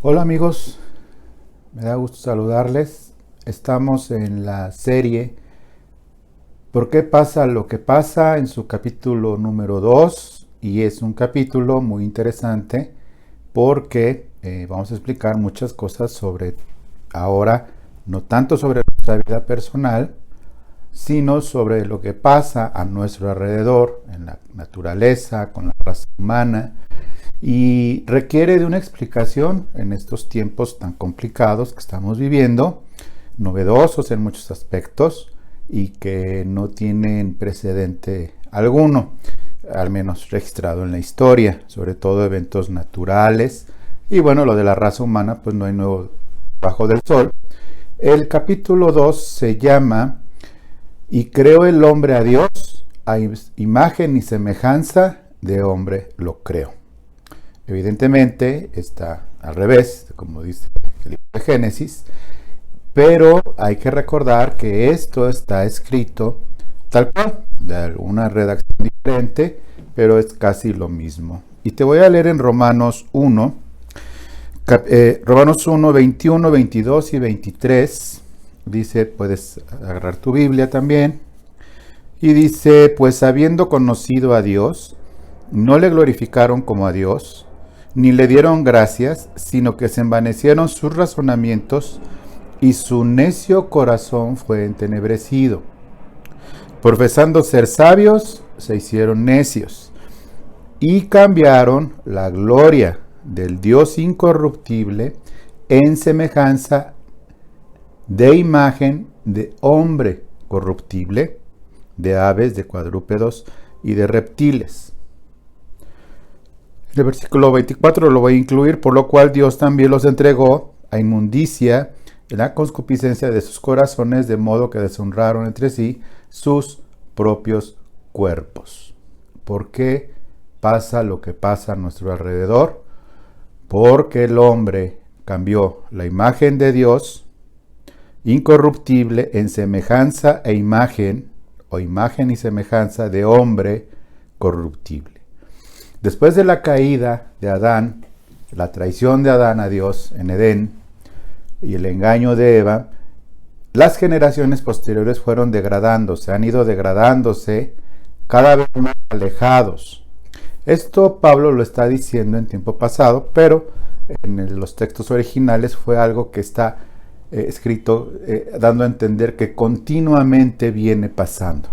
Hola amigos, me da gusto saludarles. Estamos en la serie ¿Por qué pasa lo que pasa? En su capítulo número 2 y es un capítulo muy interesante porque vamos a explicar muchas cosas sobre ahora, no tanto sobre nuestra vida personal, sino sobre lo que pasa a nuestro alrededor, en la naturaleza, con la raza humana, y requiere de una explicación en estos tiempos tan complicados que estamos viviendo, novedosos en muchos aspectos y que no tienen precedente alguno, al menos registrado en la historia, sobre todo eventos naturales. Y bueno, lo de la raza humana, pues no hay nuevo bajo del sol. El capítulo 2 se llama "Y creó el hombre a Dios, a imagen y semejanza de hombre lo creó". Evidentemente está al revés, como dice el libro de Génesis, pero hay que recordar que esto está escrito tal cual, de alguna redacción diferente, pero es casi lo mismo. Y te voy a leer en Romanos 1, Romanos 1, 21, 22 y 23. Dice, puedes agarrar tu Biblia también. Y dice, pues habiendo conocido a Dios, no le glorificaron como a Dios, ni le dieron gracias, sino que se envanecieron sus razonamientos y su necio corazón fue entenebrecido. Profesando ser sabios, se hicieron necios y cambiaron la gloria del Dios incorruptible en semejanza de imagen de hombre corruptible, de aves, de cuadrúpedos y de reptiles. El versículo 24 lo voy a incluir, por lo cual Dios también los entregó a inmundicia en la concupiscencia de sus corazones, de modo que deshonraron entre sí sus propios cuerpos. ¿Por qué pasa lo que pasa a nuestro alrededor? Porque el hombre cambió la imagen de Dios incorruptible en semejanza e imagen, o imagen y semejanza de hombre corruptible. Después de la caída de Adán, la traición de Adán a Dios en Edén y el engaño de Eva, las generaciones posteriores fueron degradándose, han ido degradándose cada vez más alejados. Esto Pablo lo está diciendo en tiempo pasado, pero en los textos originales fue algo que está escrito dando a entender que continuamente viene pasando.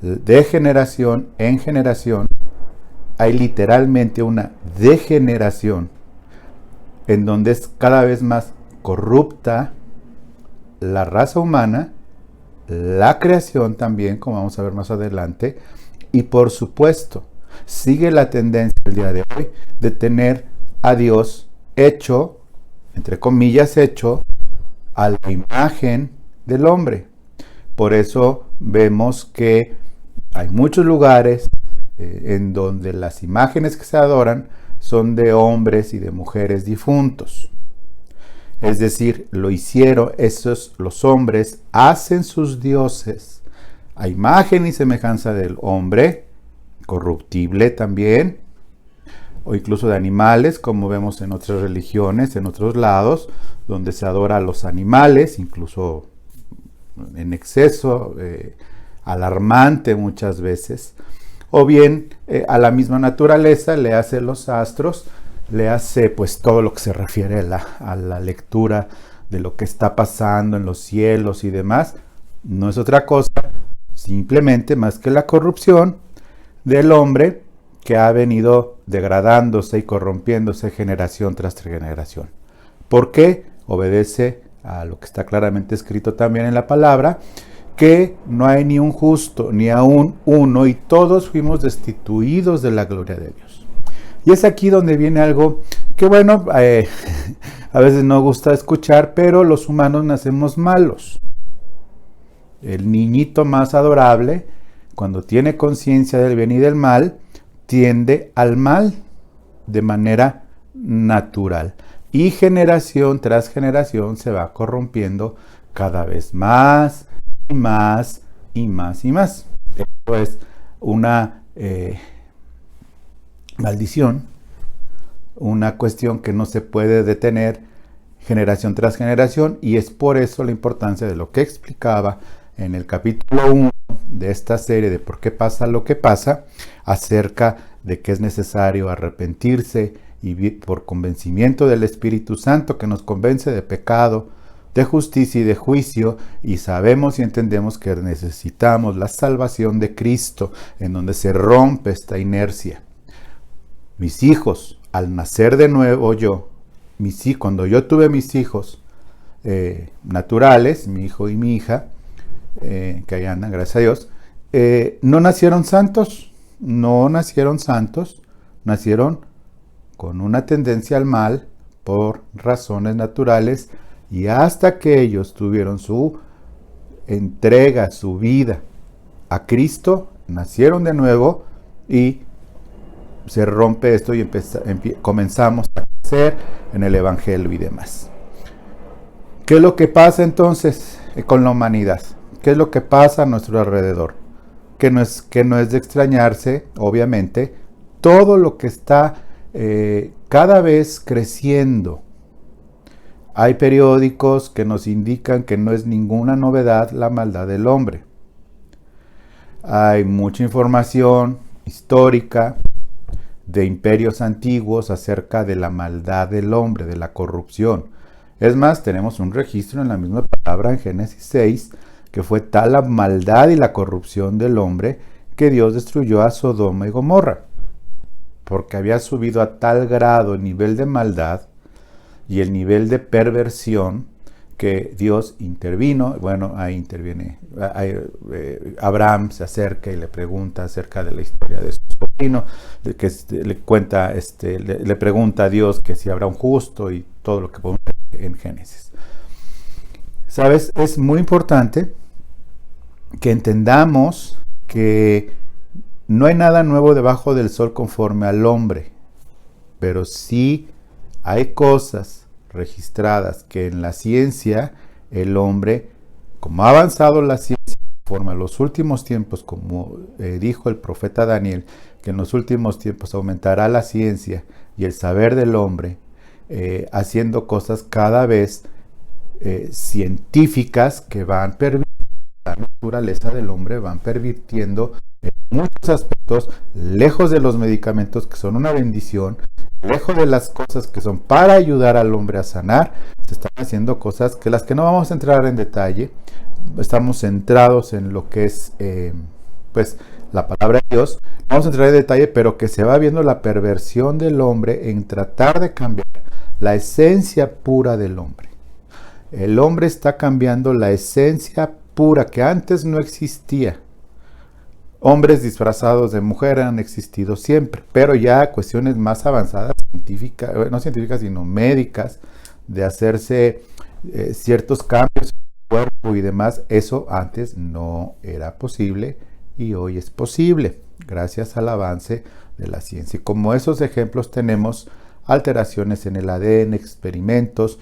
De generación en generación hay literalmente una degeneración en donde es cada vez más corrupta la raza humana, la creación también, como vamos a ver más adelante, y por supuesto sigue la tendencia el día de hoy de tener a Dios hecho, entre comillas, hecho a la imagen del hombre. Por eso vemos que hay muchos lugares en donde las imágenes que se adoran son de hombres y de mujeres difuntos. Es decir, lo hicieron los hombres, hacen sus dioses a imagen y semejanza del hombre, corruptible también, o incluso de animales, como vemos en otras religiones, en otros lados, donde se adora a los animales, incluso en exceso, alarmante muchas veces. O bien a la misma naturaleza, le hace los astros, le hace pues todo lo que se refiere a la lectura de lo que está pasando en los cielos y demás. No es otra cosa simplemente más que la corrupción del hombre que ha venido degradándose y corrompiéndose generación tras generación. ¿Por qué? Obedece a lo que está claramente escrito también en la palabra, que no hay ni un justo, ni aún uno, y todos fuimos destituidos de la gloria de Dios. Y es aquí donde viene algo que, bueno, a veces no gusta escuchar, pero los humanos nacemos malos. El niñito más adorable, cuando tiene conciencia del bien y del mal, tiende al mal de manera natural. Y generación tras generación se va corrompiendo cada vez más y más y más y más. Esto es una maldición una cuestión que no se puede detener generación tras generación, y es por eso la importancia de lo que explicaba en el capítulo 1 de esta serie de por qué pasa lo que pasa, acerca de que es necesario arrepentirse y por convencimiento del Espíritu Santo que nos convence de pecado, de justicia y de juicio, y sabemos y entendemos que necesitamos la salvación de Cristo, en donde se rompe esta inercia. Mis hijos, al nacer de nuevo cuando yo tuve mis hijos naturales, mi hijo y mi hija, que ahí andan, gracias a Dios, no nacieron santos, nacieron con una tendencia al mal por razones naturales, y hasta que ellos tuvieron su entrega, su vida a Cristo, nacieron de nuevo y se rompe esto y comenzamos a crecer en el Evangelio y demás. ¿Qué es lo que pasa entonces con la humanidad? ¿Qué es lo que pasa a nuestro alrededor? Que no es de extrañarse, obviamente, todo lo que está cada vez creciendo. Hay periódicos que nos indican que no es ninguna novedad la maldad del hombre. Hay mucha información histórica de imperios antiguos acerca de la maldad del hombre, de la corrupción. Es más, tenemos un registro en la misma palabra en Génesis 6, que fue tal la maldad y la corrupción del hombre que Dios destruyó a Sodoma y Gomorra, porque había subido a tal grado el nivel de maldad y el nivel de perversión que Dios intervino. Bueno, ahí interviene. Abraham se acerca y le pregunta acerca de la historia de su sobrino, que le pregunta a Dios que si habrá un justo y todo lo que podemos ver en Génesis. ¿Sabes? Es muy importante que entendamos que no hay nada nuevo debajo del sol conforme al hombre, pero sí hay cosas registradas que en la ciencia el hombre, como ha avanzado la ciencia conforme a los últimos tiempos, como dijo el profeta Daniel, que en los últimos tiempos aumentará la ciencia y el saber del hombre, haciendo cosas cada vez científicas que van pervirtiendo la naturaleza del hombre, van pervirtiendo en muchos aspectos, lejos de los medicamentos que son una bendición, lejos de las cosas que son para ayudar al hombre a sanar. Se están haciendo cosas que las que no vamos a entrar en detalle. Estamos centrados en lo que es pues la palabra de Dios. No vamos a entrar en detalle, pero que se va viendo la perversión del hombre en tratar de cambiar la esencia pura del hombre. El hombre está cambiando la esencia pura que antes no existía. Hombres disfrazados de mujer han existido siempre, pero ya cuestiones más avanzadas, no científicas, sino médicas, de hacerse ciertos cambios en el cuerpo y demás, eso antes no era posible y hoy es posible, gracias al avance de la ciencia. Y como esos ejemplos tenemos alteraciones en el ADN, experimentos.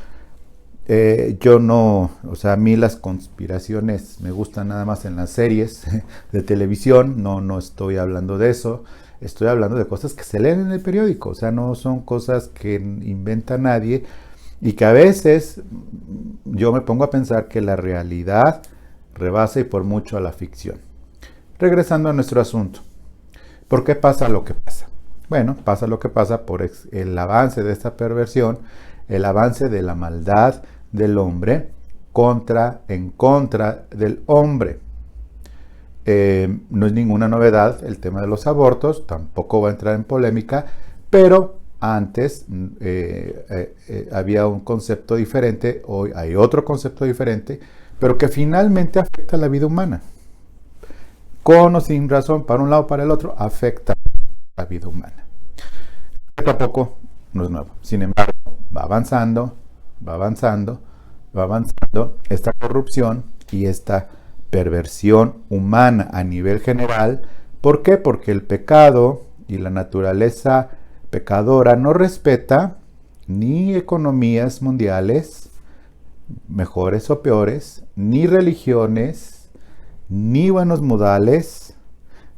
A mí las conspiraciones me gustan nada más en las series de televisión, no estoy hablando de eso, estoy hablando de cosas que se leen en el periódico, o sea, no son cosas que inventa nadie, y que a veces yo me pongo a pensar que la realidad rebasa y por mucho a la ficción. Regresando a nuestro asunto, ¿por qué pasa lo que pasa? Bueno, pasa lo que pasa por el avance de esta perversión, el avance de la maldad del hombre en contra del hombre. No es ninguna novedad el tema de los abortos, tampoco va a entrar en polémica, pero antes había un concepto diferente, hoy hay otro concepto diferente, pero que finalmente afecta a la vida humana. Con o sin razón, para un lado o para el otro, afecta a la vida humana. Tampoco no es nuevo. Sin embargo, va avanzando esta corrupción y esta perversión humana a nivel general. ¿Por qué? Porque el pecado y la naturaleza pecadora no respeta ni economías mundiales, mejores o peores, ni religiones, ni buenos modales,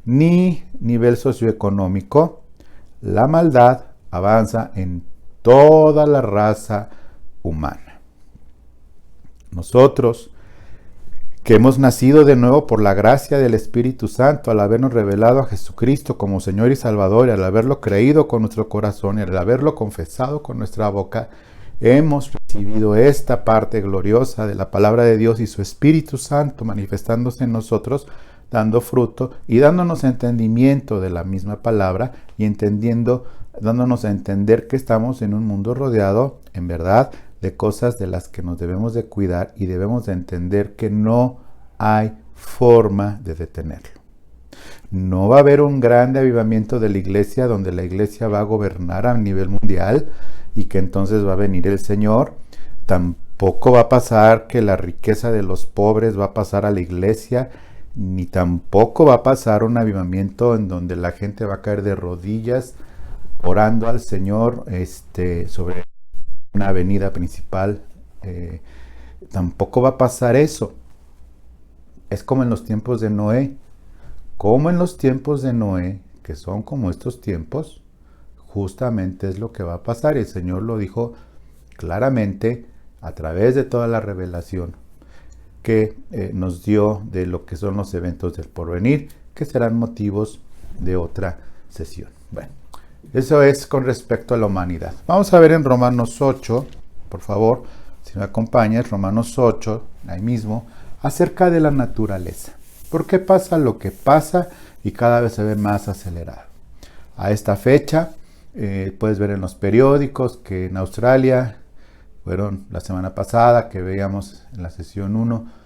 ni nivel socioeconómico. La maldad avanza en toda la raza humana. Nosotros, que hemos nacido de nuevo por la gracia del Espíritu Santo, al habernos revelado a Jesucristo como Señor y Salvador, y al haberlo creído con nuestro corazón y al haberlo confesado con nuestra boca, hemos recibido esta parte gloriosa de la palabra de Dios y su Espíritu Santo manifestándose en nosotros, dando fruto y dándonos entendimiento de la misma palabra y dándonos a entender que estamos en un mundo rodeado, en verdad, de cosas de las que nos debemos de cuidar y debemos de entender que no hay forma de detenerlo. No va a haber un grande avivamiento de la iglesia donde la iglesia va a gobernar a nivel mundial y que entonces va a venir el Señor. Tampoco va a pasar que la riqueza de los pobres va a pasar a la iglesia, ni tampoco va a pasar un avivamiento en donde la gente va a caer de rodillas orando al Señor sobre una avenida principal. Tampoco va a pasar eso. Es como en los tiempos de Noé. Como en los tiempos de Noé, que son como estos tiempos, justamente es lo que va a pasar. Y el Señor lo dijo claramente a través de toda la revelación que nos dio de lo que son los eventos del porvenir, que serán motivos de otra sesión. Bueno, eso es con respecto a la humanidad. Vamos a ver en Romanos 8, por favor, si me acompañas, Romanos 8, ahí mismo, acerca de la naturaleza. ¿Por qué pasa lo que pasa y cada vez se ve más acelerado? A esta fecha, puedes ver en los periódicos que en Australia, fueron la semana pasada que veíamos en la sesión 1,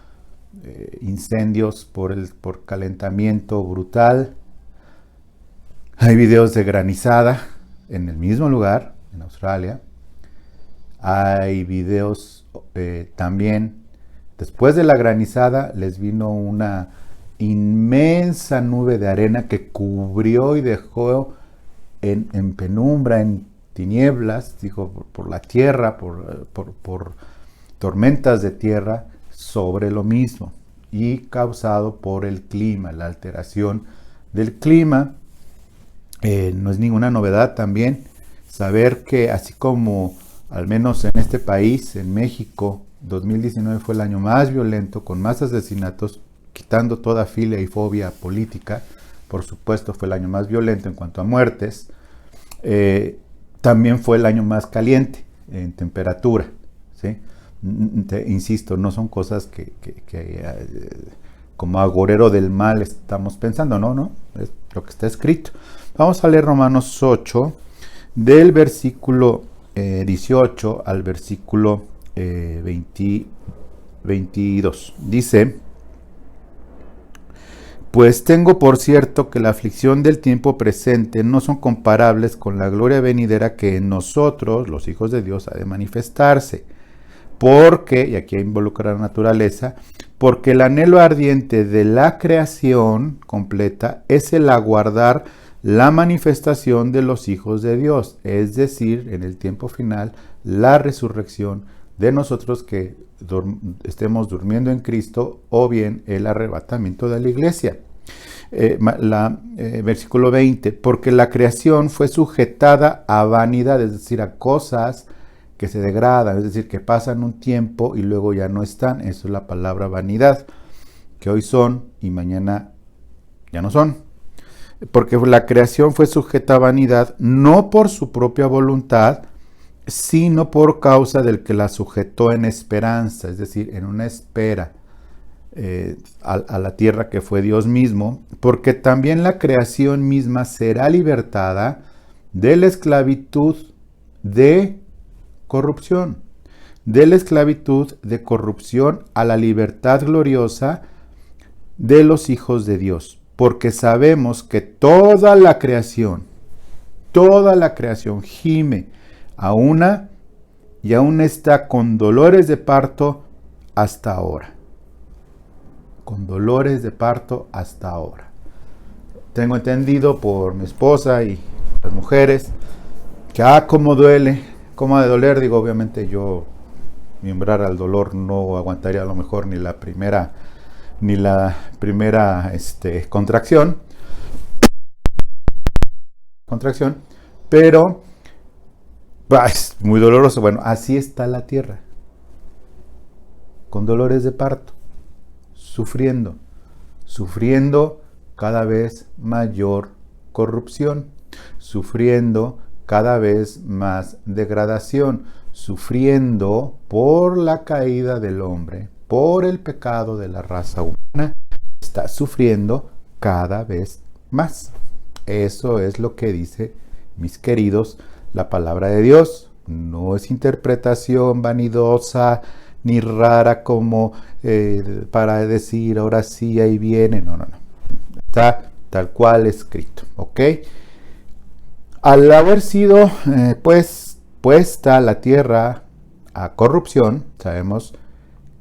incendios por calentamiento brutal. Hay videos de granizada en el mismo lugar, en Australia. Hay videos también, después de la granizada les vino una inmensa nube de arena que cubrió y dejó en penumbra, en tinieblas, dijo, por la tierra, por tormentas de tierra sobre lo mismo y causado por el clima, la alteración del clima. No es ninguna novedad también saber que así como al menos en este país, en México, 2019 fue el año más violento, con más asesinatos, quitando toda filia y fobia política, por supuesto fue el año más violento en cuanto a muertes, también fue el año más caliente en temperatura, ¿sí? Insisto, no son cosas que como agorero del mal estamos pensando, no, es lo que está escrito. Vamos a leer Romanos 8, del versículo 18 al versículo 22. Dice: pues tengo por cierto que la aflicción del tiempo presente no son comparables con la gloria venidera que en nosotros, los hijos de Dios, ha de manifestarse. Porque, y aquí involucra la naturaleza, porque el anhelo ardiente de la creación completa es el aguardar la manifestación de los hijos de Dios, es decir, en el tiempo final, la resurrección de nosotros que estemos durmiendo en Cristo, o bien el arrebatamiento de la iglesia. Versículo 20, porque la creación fue sujetada a vanidad, es decir, a cosas que se degradan, es decir, que pasan un tiempo y luego ya no están. Eso es la palabra vanidad, que hoy son y mañana ya no son. Porque la creación fue sujeta a vanidad, no por su propia voluntad, sino por causa del que la sujetó en esperanza, es decir, en una espera a la tierra que fue Dios mismo, porque también la creación misma será libertada de la esclavitud de corrupción, a la libertad gloriosa de los hijos de Dios, porque sabemos que toda la creación gime a una y aún está con dolores de parto hasta ahora. Con dolores de parto hasta ahora. Tengo entendido por mi esposa y las mujeres que cómo duele, cómo ha de doler. Digo, obviamente yo, mi umbral al dolor no aguantaría a lo mejor ni la primera contracción, pero Es muy doloroso. Bueno, así está la tierra, con dolores de parto, sufriendo cada vez mayor corrupción, sufriendo cada vez más degradación, sufriendo por la caída del hombre, por el pecado de la raza humana, está sufriendo cada vez más. Eso es lo que dice, mis queridos, la palabra de Dios. No es interpretación vanidosa ni rara como para decir ahora sí, ahí viene. No. Está tal cual escrito, ¿ok? Al haber sido puesta la tierra a corrupción, sabemos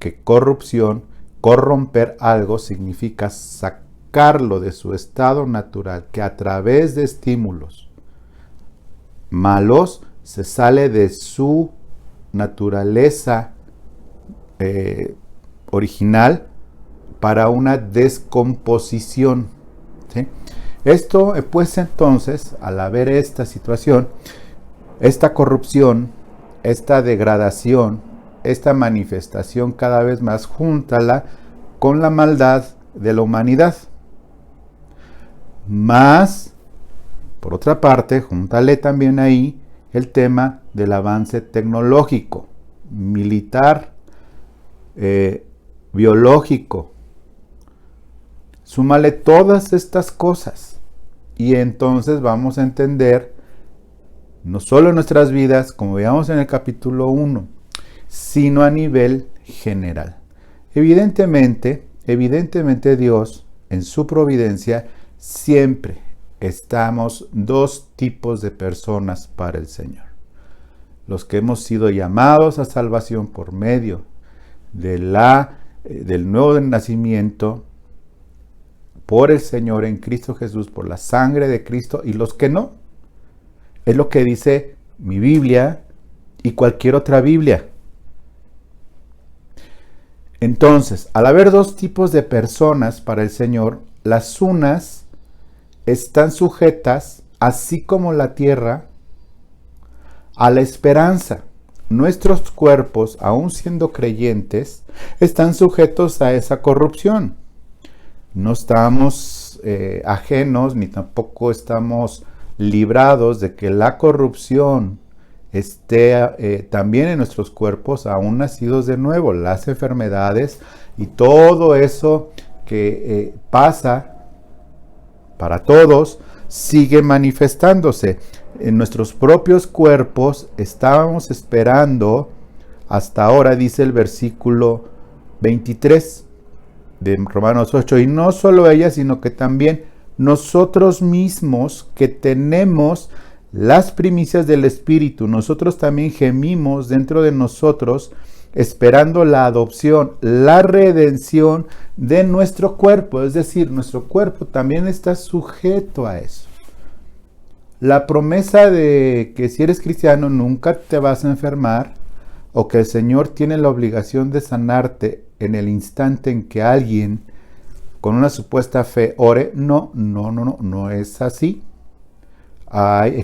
que corrupción, corromper algo significa sacarlo de su estado natural, que a través de estímulos malos se sale de su naturaleza original para una descomposición, ¿sí? Esto, pues entonces, al haber esta situación, esta corrupción, esta degradación, esta manifestación cada vez más, júntala con la maldad de la humanidad. Más, por otra parte, júntale también ahí el tema del avance tecnológico, militar, biológico. Súmale todas estas cosas y entonces vamos a entender no solo en nuestras vidas, como veíamos en el capítulo 1, sino a nivel general. Evidentemente Dios, en su providencia, siempre estamos dos tipos de personas para el Señor. Los que hemos sido llamados a salvación por medio del nuevo nacimiento por el Señor en Cristo Jesús, por la sangre de Cristo, y los que no. Es lo que dice mi Biblia y cualquier otra Biblia. Entonces, al haber dos tipos de personas para el Señor, las unas están sujetas, así como la tierra, a la esperanza. Nuestros cuerpos, aun siendo creyentes, están sujetos a esa corrupción. No estamos ajenos, ni tampoco estamos librados de que la corrupción esté también en nuestros cuerpos, aún nacidos de nuevo. Las enfermedades y todo eso que pasa para todos sigue manifestándose. En nuestros propios cuerpos estábamos esperando, hasta ahora dice el versículo 23 de Romanos 8, y no solo ella, sino que también nosotros mismos que tenemos las primicias del Espíritu, nosotros también gemimos dentro de nosotros, esperando la adopción, la redención de nuestro cuerpo. Es decir, nuestro cuerpo también está sujeto a eso. La promesa de que si eres cristiano nunca te vas a enfermar, o que el Señor tiene la obligación de sanarte en el instante en que alguien con una supuesta fe ore, no es así.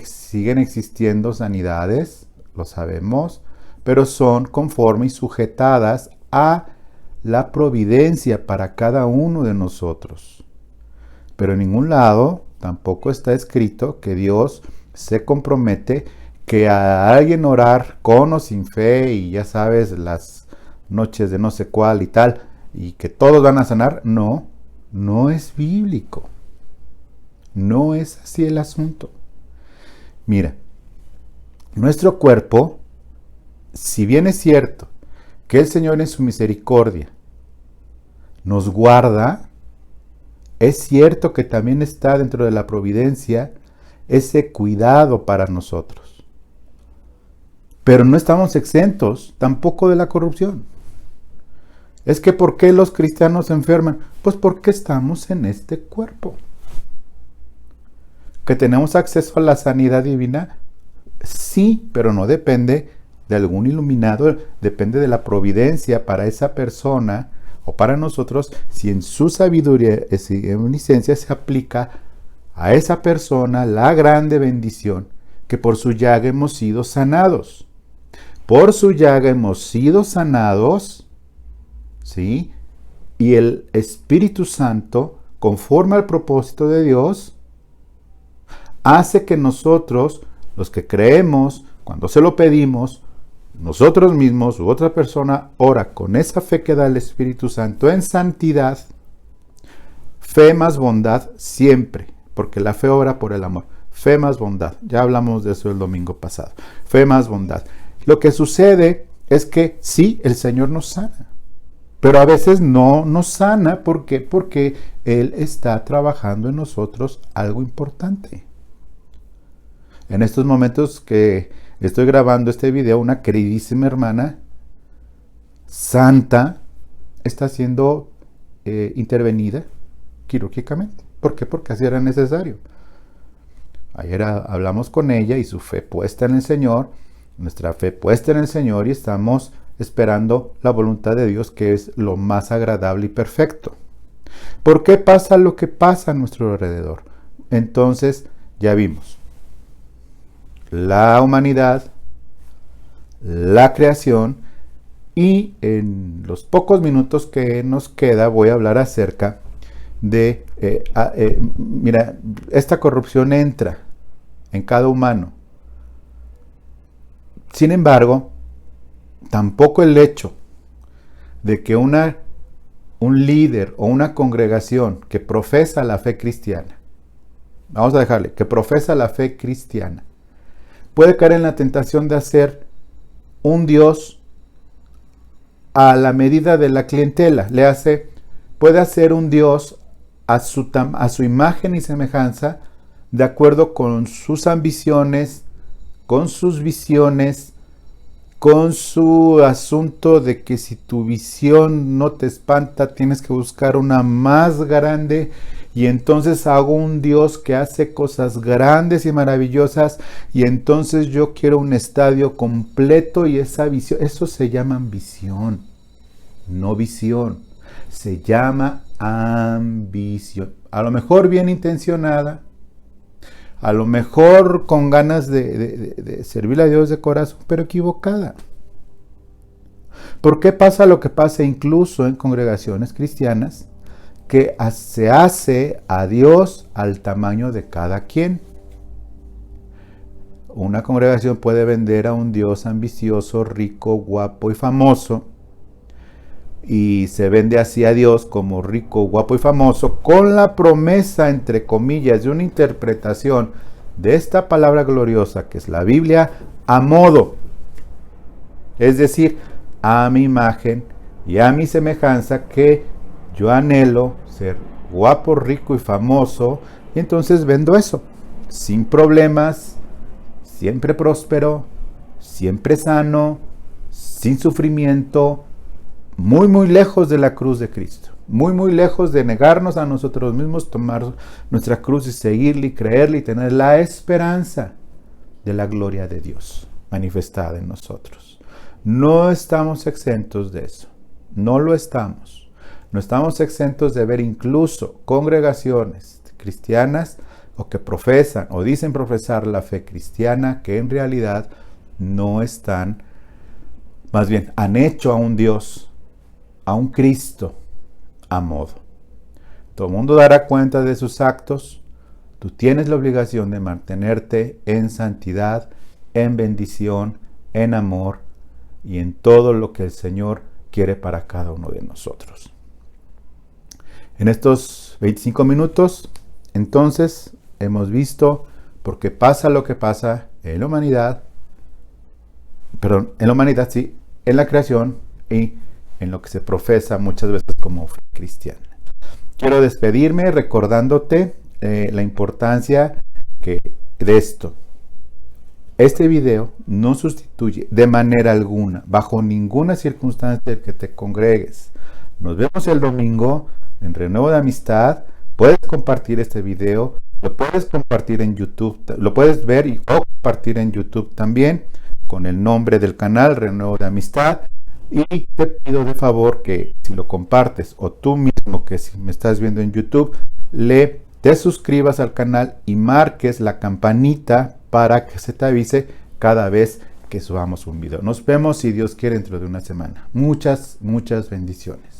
Siguen existiendo sanidades, lo sabemos, pero son conforme y sujetadas a la providencia para cada uno de nosotros. Pero en ningún lado tampoco está escrito que Dios se compromete que a alguien orar con o sin fe, y ya sabes, las noches de no sé cuál y tal, y que todos van a sanar. No es bíblico. No es así el asunto. Mira, nuestro cuerpo, si bien es cierto que el Señor en su misericordia nos guarda, es cierto que también está dentro de la providencia ese cuidado para nosotros. Pero no estamos exentos tampoco de la corrupción. Es que ¿por qué los cristianos se enferman? Pues porque estamos en este cuerpo. ¿Que tenemos acceso a la sanidad divina? Sí, pero no depende de algún iluminado, depende de la providencia para esa persona o para nosotros, si en su sabiduría y omnisciencia se aplica a esa persona la grande bendición que por su llaga hemos sido sanados. Por su llaga hemos sido sanados, ¿sí? Y el Espíritu Santo, conforme al propósito de Dios, hace que nosotros, los que creemos, cuando se lo pedimos, nosotros mismos u otra persona ora con esa fe que da el Espíritu Santo en santidad, fe más bondad siempre, porque la fe obra por el amor. Fe más bondad. Ya hablamos de eso el domingo pasado. Fe más bondad. Lo que sucede es que sí, el Señor nos sana, pero a veces no nos sana. ¿Por qué? Porque Él está trabajando en nosotros algo importante. En estos momentos que estoy grabando este video, una queridísima hermana santa está siendo intervenida quirúrgicamente. ¿Por qué? Porque así era necesario. Ayer hablamos con ella y su fe puesta en el Señor, nuestra fe puesta en el Señor, y estamos esperando la voluntad de Dios, que es lo más agradable y perfecto. ¿Por qué pasa lo que pasa a nuestro alrededor? Entonces, ya vimos. La humanidad, la creación, y en los pocos minutos que nos queda voy a hablar acerca de, mira, esta corrupción entra en cada humano. Sin embargo, tampoco el hecho de que un líder o una congregación que profesa la fe cristiana, vamos a dejarle, que profesa la fe cristiana, puede caer en la tentación de hacer un Dios a la medida de la clientela. Puede hacer un Dios a su imagen y semejanza, de acuerdo con sus ambiciones, con sus visiones, con su asunto de que si tu visión no te espanta, tienes que buscar una más grande. Y entonces hago un Dios que hace cosas grandes y maravillosas, y entonces yo quiero un estadio completo, y esa visión, eso se llama ambición, no visión, se llama ambición. A lo mejor bien intencionada, a lo mejor con ganas de servirle a Dios de corazón, pero equivocada. ¿Por qué pasa lo que pasa incluso en congregaciones cristianas? Que se hace a Dios al tamaño de cada quien. Una congregación puede vender a un Dios ambicioso, rico, guapo y famoso, y se vende así a Dios como rico, guapo y famoso, con la promesa, entre comillas, de una interpretación de esta palabra gloriosa que es la Biblia, a modo, es decir, a mi imagen y a mi semejanza, que yo anhelo ser guapo, rico y famoso, y entonces vendo eso, sin problemas, siempre próspero, siempre sano, sin sufrimiento, muy, muy lejos de la cruz de Cristo, muy, muy lejos de negarnos a nosotros mismos, tomar nuestra cruz y seguirle y creerle y tener la esperanza de la gloria de Dios manifestada en nosotros. No estamos exentos de eso, no lo estamos. No estamos exentos de ver incluso congregaciones cristianas o que profesan o dicen profesar la fe cristiana, que en realidad no están, más bien han hecho a un Dios, a un Cristo a modo. Todo el mundo dará cuenta de sus actos. Tú tienes la obligación de mantenerte en santidad, en bendición, en amor y en todo lo que el Señor quiere para cada uno de nosotros. En estos 25 minutos, entonces, hemos visto por qué pasa lo que pasa en la humanidad, en la creación y en lo que se profesa muchas veces como fe cristiana. Quiero despedirme recordándote la importancia de esto. Este video no sustituye de manera alguna, bajo ninguna circunstancia, el que te congregues. Nos vemos el domingo en Renuevo de Amistad. Puedes compartir este video, lo puedes compartir en YouTube, lo puedes ver o compartir en YouTube también, con el nombre del canal Renuevo de Amistad. Y te pido de favor que si lo compartes, o tú mismo que si me estás viendo en YouTube, le te suscribas al canal y marques la campanita para que se te avise cada vez que subamos un video. Nos vemos, si Dios quiere, dentro de una semana. Muchas bendiciones.